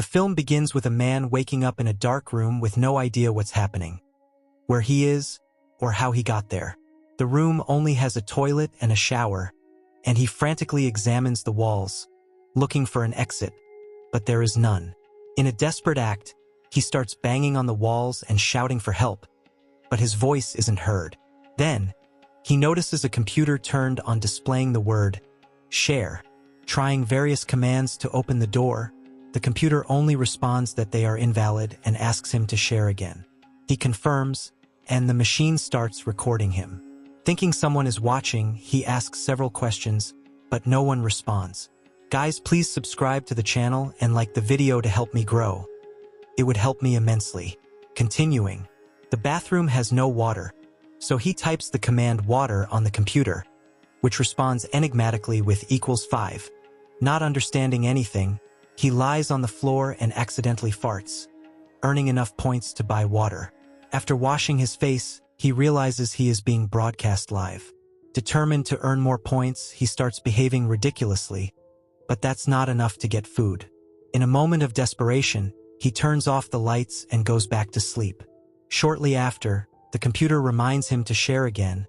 The film begins with a man waking up in a dark room with no idea what's happening, where he is, or how he got there. The room only has a toilet and a shower, and he frantically examines the walls, looking for an exit, but there is none. In a desperate act, he starts banging on the walls and shouting for help, but his voice isn't heard. Then, he notices a computer turned on displaying the word, share. Trying various commands to open the door, the computer only responds that they are invalid and asks him to share again. He confirms, and the machine starts recording him. Thinking someone is watching, he asks several questions, but no one responds. Guys, please subscribe to the channel and like the video to help me grow. It would help me immensely. Continuing, the bathroom has no water, so he types the command water on the computer, which responds enigmatically with =5. Not understanding anything, he lies on the floor and accidentally farts, earning enough points to buy water. After washing his face, he realizes he is being broadcast live. Determined to earn more points, he starts behaving ridiculously, but that's not enough to get food. In a moment of desperation, he turns off the lights and goes back to sleep. Shortly after, the computer reminds him to share again,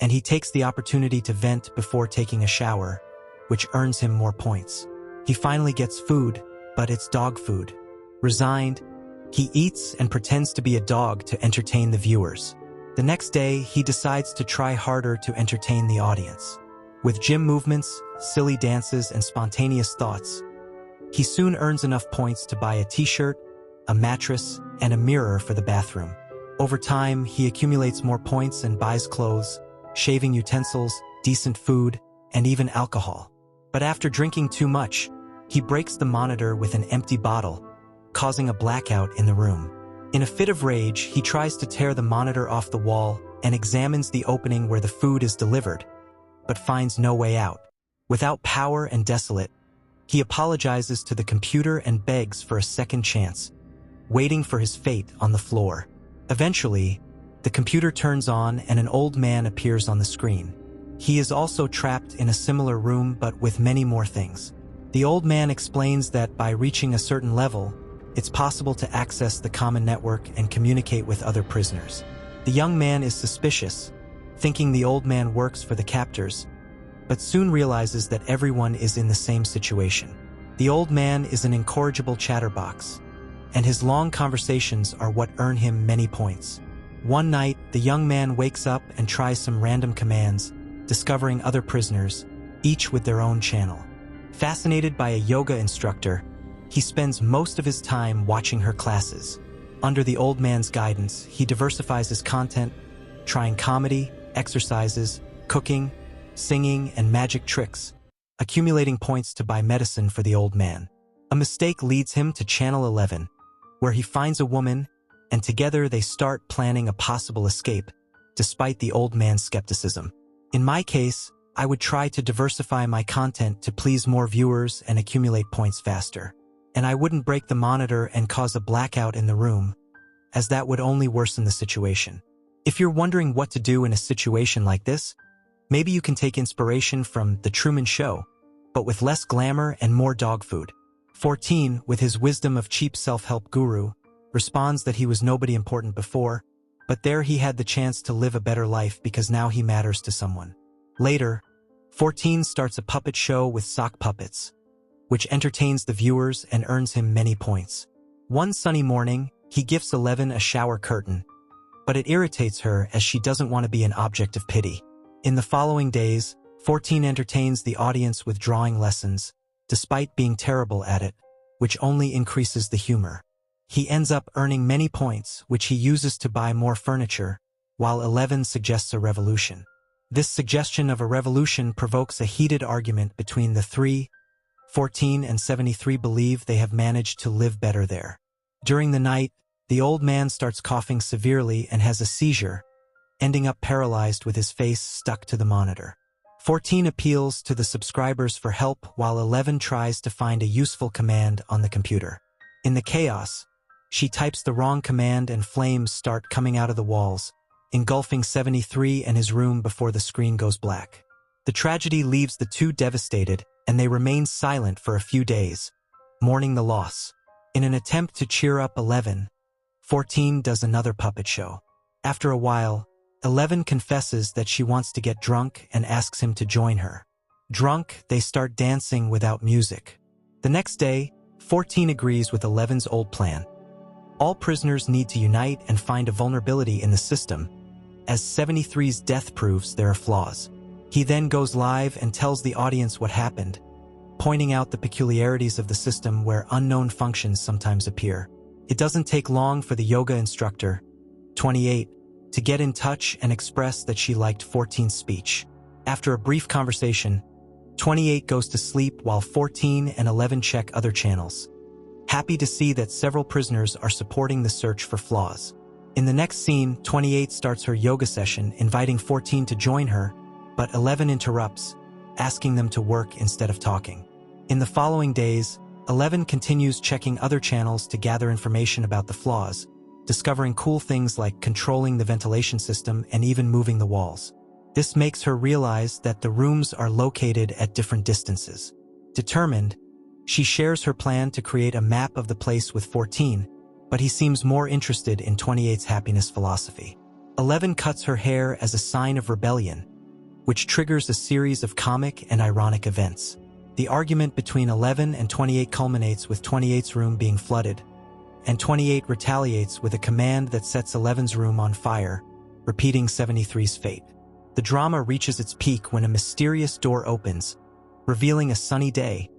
and he takes the opportunity to vent before taking a shower, which earns him more points. He finally gets food, but it's dog food. Resigned, he eats and pretends to be a dog to entertain the viewers. The next day, he decides to try harder to entertain the audience. With gym movements, silly dances, and spontaneous thoughts, he soon earns enough points to buy a t-shirt, a mattress, and a mirror for the bathroom. Over time, he accumulates more points and buys clothes, shaving utensils, decent food, and even alcohol. But after drinking too much, he breaks the monitor with an empty bottle, causing a blackout in the room. In a fit of rage, he tries to tear the monitor off the wall and examines the opening where the food is delivered, but finds no way out. Without power and desolate, he apologizes to the computer and begs for a second chance, waiting for his fate on the floor. Eventually, the computer turns on and an old man appears on the screen. He is also trapped in a similar room but with many more things. The old man explains that by reaching a certain level, it's possible to access the common network and communicate with other prisoners. The young man is suspicious, thinking the old man works for the captors, but soon realizes that everyone is in the same situation. The old man is an incorrigible chatterbox, and his long conversations are what earn him many points. One night, the young man wakes up and tries some random commands, discovering other prisoners, each with their own channel. Fascinated by a yoga instructor, he spends most of his time watching her classes. Under the old man's guidance, he diversifies his content, trying comedy, exercises, cooking, singing, and magic tricks, accumulating points to buy medicine for the old man. A mistake leads him to Channel 11, where he finds a woman, and together they start planning a possible escape, despite the old man's skepticism. In my case, I would try to diversify my content to please more viewers and accumulate points faster. And I wouldn't break the monitor and cause a blackout in the room, as that would only worsen the situation. If you're wondering what to do in a situation like this, maybe you can take inspiration from The Truman Show, but with less glamour and more dog food. 14, with his wisdom of cheap self-help guru, responds that he was nobody important before, but there he had the chance to live a better life because now he matters to someone. Later, 14 starts a puppet show with sock puppets, which entertains the viewers and earns him many points. One sunny morning, he gifts 11 a shower curtain, but it irritates her as she doesn't want to be an object of pity. In the following days, 14 entertains the audience with drawing lessons, despite being terrible at it, which only increases the humor. He ends up earning many points, which he uses to buy more furniture, while 11 suggests a revolution. This suggestion of a revolution provokes a heated argument between the three. 14 and 73 believe they have managed to live better there. During the night, the old man starts coughing severely and has a seizure, ending up paralyzed with his face stuck to the monitor. 14 appeals to the subscribers for help while 11 tries to find a useful command on the computer. In the chaos, she types the wrong command and flames start coming out of the walls, engulfing 73 and his room before the screen goes black. The tragedy leaves the two devastated, and they remain silent for a few days, mourning the loss. In an attempt to cheer up 11, 14 does another puppet show. After a while, 11 confesses that she wants to get drunk and asks him to join her. Drunk, they start dancing without music. The next day, 14 agrees with 11's old plan. All prisoners need to unite and find a vulnerability in the system, as 73's death proves there are flaws. He then goes live and tells the audience what happened, pointing out the peculiarities of the system where unknown functions sometimes appear. It doesn't take long for the yoga instructor, 28, to get in touch and express that she liked 14's speech. After a brief conversation, 28 goes to sleep while 14 and 11 check other channels. Happy to see that several prisoners are supporting the search for flaws. In the next scene, 28 starts her yoga session, inviting 14 to join her, but 11 interrupts, asking them to work instead of talking. In the following days, 11 continues checking other channels to gather information about the flaws, discovering cool things like controlling the ventilation system and even moving the walls. This makes her realize that the rooms are located at different distances. Determined, she shares her plan to create a map of the place with 14, but he seems more interested in 28's happiness philosophy. 11 cuts her hair as a sign of rebellion, which triggers a series of comic and ironic events. The argument between 11 and 28 culminates with 28's room being flooded, and 28 retaliates with a command that sets 11's room on fire, repeating 73's fate. The drama reaches its peak when a mysterious door opens, revealing a sunny day,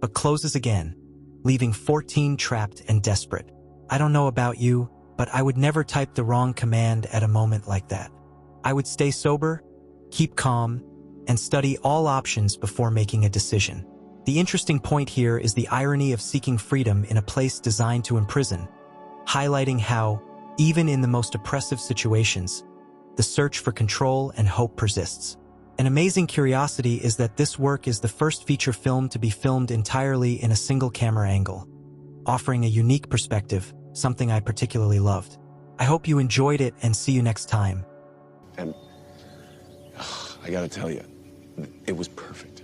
but closes again, leaving 14 trapped and desperate. I don't know about you, but I would never type the wrong command at a moment like that. I would stay sober, keep calm, and study all options before making a decision. The interesting point here is the irony of seeking freedom in a place designed to imprison, highlighting how, even in the most oppressive situations, the search for control and hope persists. An amazing curiosity is that this work is the first feature film to be filmed entirely in a single camera angle, offering a unique perspective, something I particularly loved. I hope you enjoyed it and see you next time. And I gotta tell you, it was perfect.